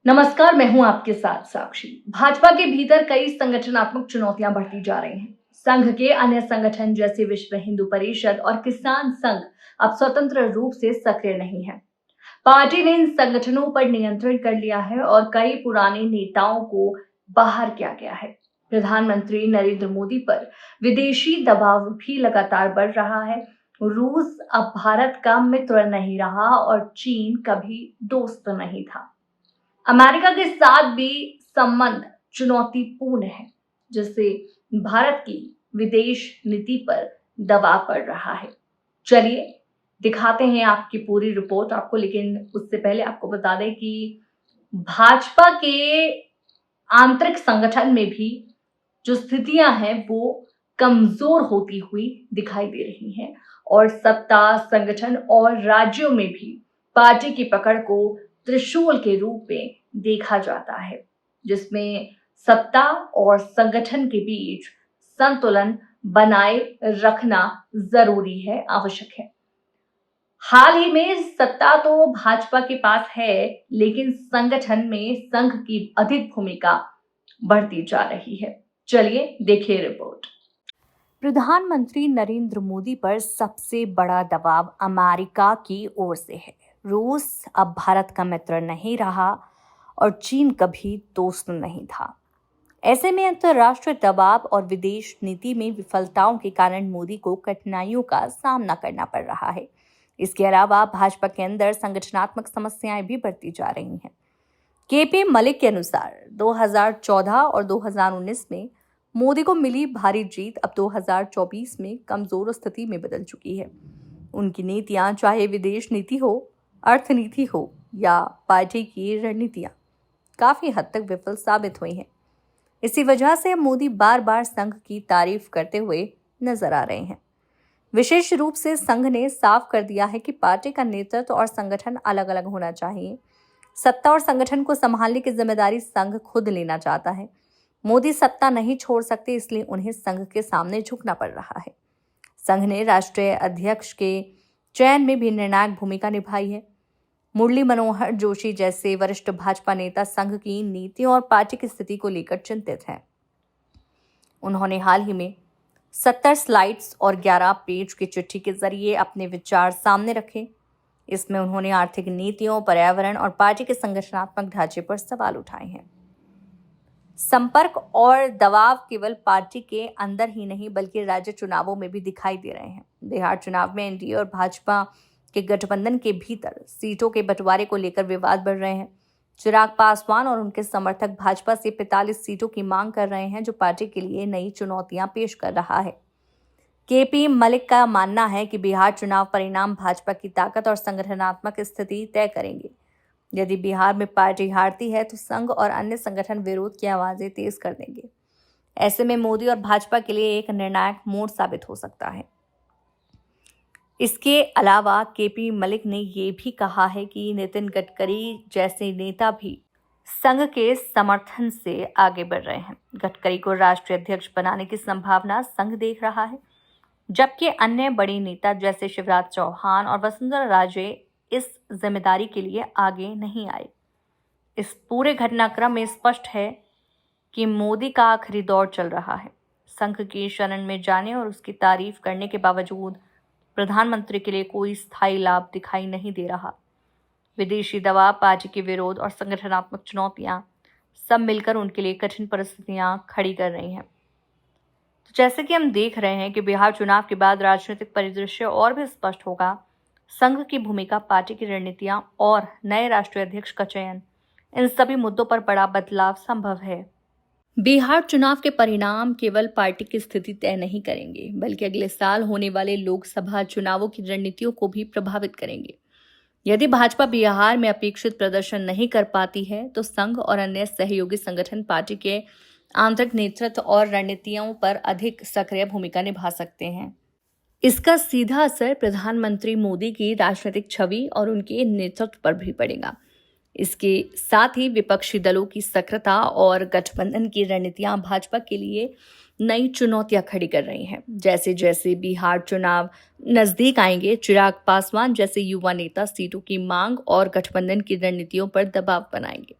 नमस्कार, मैं हूं आपके साथ साक्षी। भाजपा के भीतर कई संगठनात्मक चुनौतियां बढ़ती जा रही हैं। संघ के अन्य संगठन जैसे विश्व हिंदू परिषद और किसान संघ अब स्वतंत्र रूप से सक्रिय नहीं है। पार्टी ने इन संगठनों पर नियंत्रण कर लिया है और कई पुराने नेताओं को बाहर किया गया है। प्रधानमंत्री नरेंद्र मोदी पर विदेशी दबाव भी लगातार बढ़ रहा है। रूस अब भारत का मित्र नहीं रहा और चीन कभी दोस्त नहीं था। अमेरिका के साथ भी संबंध चुनौतीपूर्ण है, जिससे भारत की विदेश नीति पर दबाव पड़ रहा है। चलिए दिखाते हैं आपकी पूरी रिपोर्ट आपको, लेकिन उससे पहले आपको बता दें कि भाजपा के आंतरिक संगठन में भी जो स्थितियां हैं वो कमजोर होती हुई दिखाई दे रही हैं और सत्ता, संगठन और राज्यों में भी पार्टी की पकड़ को त्रिशूल के रूप में देखा जाता है, जिसमें सत्ता और संगठन के बीच संतुलन बनाए रखना जरूरी है, आवश्यक है। हाल ही में सत्ता तो भाजपा के पास है, लेकिन संगठन में संघ की अधिक भूमिका बढ़ती जा रही है। चलिए देखिए रिपोर्ट। प्रधानमंत्री नरेंद्र मोदी पर सबसे बड़ा दबाव अमेरिका की ओर से है। रूस अब भारत का मित्र नहीं रहा और चीन कभी दोस्त नहीं था। ऐसे में अंतर्राष्ट्रीय दबाव और विदेश नीति में विफलताओं के कारण मोदी को कठिनाइयों का सामना करना पड़ रहा है। इसके अलावा भाजपा के अंदर संगठनात्मक समस्याएं भी बढ़ती जा रही हैं। केपी मलिक के अनुसार 2014 और 2019 में मोदी को मिली भारी जीत अब 2024 में कमजोर स्थिति में बदल चुकी है। उनकी नीतियां, चाहे विदेश नीति हो, अर्थनीति हो या पार्टी की रणनीतियां, काफी हद तक विफल साबित हुई हैं। इसी वजह से मोदी बार बार संघ की तारीफ करते हुए नजर आ रहे हैं। विशेष रूप से संघ ने साफ कर दिया है कि पार्टी का नेतृत्व और संगठन अलग अलग होना चाहिए। सत्ता और संगठन को संभालने की जिम्मेदारी संघ खुद लेना चाहता है। मोदी सत्ता नहीं छोड़ सकते, इसलिए उन्हें संघ के सामने झुकना पड़ रहा है। संघ ने राष्ट्रीय अध्यक्ष के चयन में भी निर्णायक भूमिका निभाई है। मुरली मनोहर जोशी जैसे वरिष्ठ भाजपा नेता संघ की नीतियों और पार्टी की स्थिति को लेकर चिंतित हैं। उन्होंने हाल ही में 70 स्लाइड्स और 11 पेज की चिट्ठी के जरिए अपने विचार सामने रखे। इसमें उन्होंने आर्थिक नीतियों, पर्यावरण और पार्टी के संगठनात्मक ढांचे पर सवाल उठाए हैं। संपर्क और दबाव केवल पार्टी के अंदर ही नहीं बल्कि राज्य चुनावों में भी दिखाई दे रहे हैं। बिहार चुनाव में एनडीए और भाजपा के गठबंधन के भीतर सीटों के बंटवारे को लेकर विवाद बढ़ रहे हैं। चिराग पासवान और उनके समर्थक भाजपा से 45 सीटों की मांग कर रहे हैं, जो पार्टी के लिए नई चुनौतियां पेश कर रहा है। केपी मलिक का मानना है कि बिहार चुनाव परिणाम भाजपा की ताकत और संगठनात्मक स्थिति तय करेंगे। यदि बिहार में पार्टी हारती है तो संघ और अन्य संगठन विरोध की आवाजें तेज कर देंगे। ऐसे में मोदी और भाजपा के लिए एक निर्णायक मोड़ साबित हो सकता है। इसके अलावा केपी मलिक ने ये भी कहा है कि नितिन गडकरी जैसे नेता भी संघ के समर्थन से आगे बढ़ रहे हैं। गडकरी को राष्ट्रीय अध्यक्ष बनाने की संभावना संघ देख रहा है, जबकि अन्य बड़े नेता जैसे शिवराज चौहान और वसुंधरा राजे इस जिम्मेदारी के लिए आगे नहीं आए। इस पूरे घटनाक्रम में स्पष्ट है कि मोदी का आखिरी दौर चल रहा है। संघ की शरण में जाने और उसकी तारीफ करने के बावजूद प्रधानमंत्री के लिए कोई स्थायी लाभ दिखाई नहीं दे रहा। विदेशी दबाव, पार्टी के विरोध और संगठनात्मक चुनौतियां सब मिलकर उनके लिए कठिन परिस्थितियां खड़ी कर रही हैं। तो जैसे कि हम देख रहे हैं कि बिहार चुनाव के बाद राजनीतिक परिदृश्य और भी स्पष्ट होगा। संघ की भूमिका, पार्टी की रणनीतियां और नए राष्ट्रीय अध्यक्ष का चयन, इन सभी मुद्दों पर बड़ा बदलाव संभव है। बिहार चुनाव के परिणाम केवल पार्टी की स्थिति तय नहीं करेंगे, बल्कि अगले साल होने वाले लोकसभा चुनावों की रणनीतियों को भी प्रभावित करेंगे। यदि भाजपा बिहार में अपेक्षित प्रदर्शन नहीं कर पाती है तो संघ और अन्य सहयोगी संगठन पार्टी के आंतरिक नेतृत्व और रणनीतियों पर अधिक सक्रिय भूमिका निभा सकते हैं। इसका सीधा असर प्रधानमंत्री मोदी की राजनीतिक छवि और उनके नेतृत्व पर भी पड़ेगा। इसके साथ ही विपक्षी दलों की सक्रियता और गठबंधन की रणनीतियां भाजपा के लिए नई चुनौतियां खड़ी कर रही हैं। जैसे जैसे बिहार चुनाव नजदीक आएंगे, चिराग पासवान जैसे युवा नेता सीटों की मांग और गठबंधन की रणनीतियों पर दबाव बनाएंगे।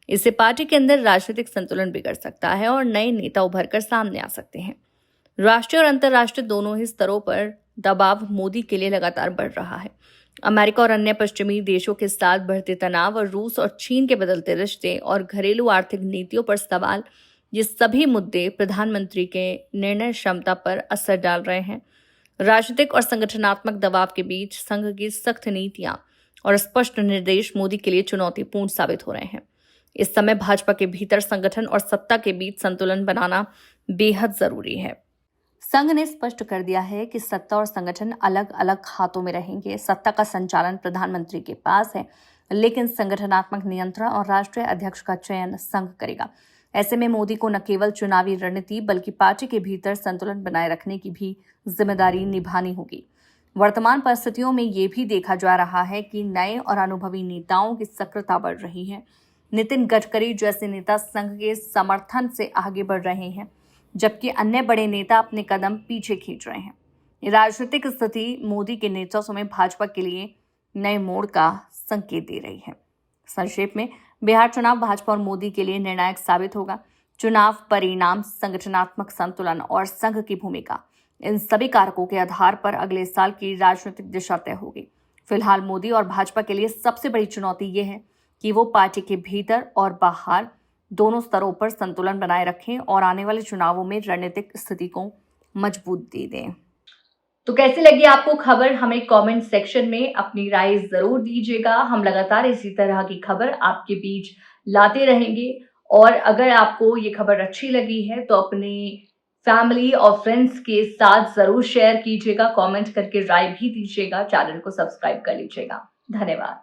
इससे पार्टी के अंदर राजनीतिक संतुलन बिगड़ सकता है और नए नेता उभर कर सामने आ सकते हैं। राष्ट्रीय और अंतर्राष्ट्रीय दोनों ही स्तरों पर दबाव मोदी के लिए लगातार बढ़ रहा है। अमेरिका और अन्य पश्चिमी देशों के साथ बढ़ते तनाव और रूस और चीन के बदलते रिश्ते और घरेलू आर्थिक नीतियों पर सवाल, ये सभी मुद्दे प्रधानमंत्री के निर्णय क्षमता पर असर डाल रहे हैं। राजनीतिक और संगठनात्मक दबाव के बीच संघ की सख्त नीतियां और स्पष्ट निर्देश मोदी के लिए चुनौतीपूर्ण साबित हो रहे हैं। इस समय भाजपा के भीतर संगठन और सत्ता के बीच संतुलन बनाना बेहद जरूरी है। संघ ने स्पष्ट कर दिया है कि सत्ता और संगठन अलग अलग हाथों में रहेंगे। सत्ता का संचालन प्रधानमंत्री के पास है, लेकिन संगठनात्मक नियंत्रण और राष्ट्रीय अध्यक्ष का चयन संघ करेगा। ऐसे में मोदी को न केवल चुनावी रणनीति बल्कि पार्टी के भीतर संतुलन बनाए रखने की भी जिम्मेदारी निभानी होगी। वर्तमान परिस्थितियों में ये भी देखा जा रहा है कि नए और अनुभवी नेताओं की सक्रियता बढ़ रही है। नितिन गडकरी जैसे नेता संघ के समर्थन से आगे बढ़ रहे हैं, जबकि अन्य बड़े नेता अपने कदम पीछे खींच रहे हैं। ये राजनीतिक स्थिति मोदी के नेतृत्व में भाजपा के लिए नए मोड़ का संकेत दे रही है। संक्षेप में, बिहार चुनाव भाजपा और मोदी के लिए निर्णायक साबित होगा। चुनाव परिणाम, संगठनात्मक संतुलन और संघ की भूमिका, इन सभी कारकों के आधार पर अगले साल की राजनीतिक दिशा तय होगी। फिलहाल मोदी और भाजपा के लिए सबसे बड़ी चुनौती ये है कि वो पार्टी के भीतर और बाहर दोनों स्तरों पर संतुलन बनाए रखें और आने वाले चुनावों में रणनीतिक स्थिति को मजबूती दें। तो कैसी लगी आपको खबर? हमें कमेंट सेक्शन में अपनी राय जरूर दीजिएगा। हम लगातार इसी तरह की खबर आपके बीच लाते रहेंगे और अगर आपको ये खबर अच्छी लगी है तो अपने फैमिली और फ्रेंड्स के साथ जरूर शेयर कीजिएगा, कमेंट करके राय भी दीजिएगा, चैनल को सब्सक्राइब कर लीजिएगा। धन्यवाद।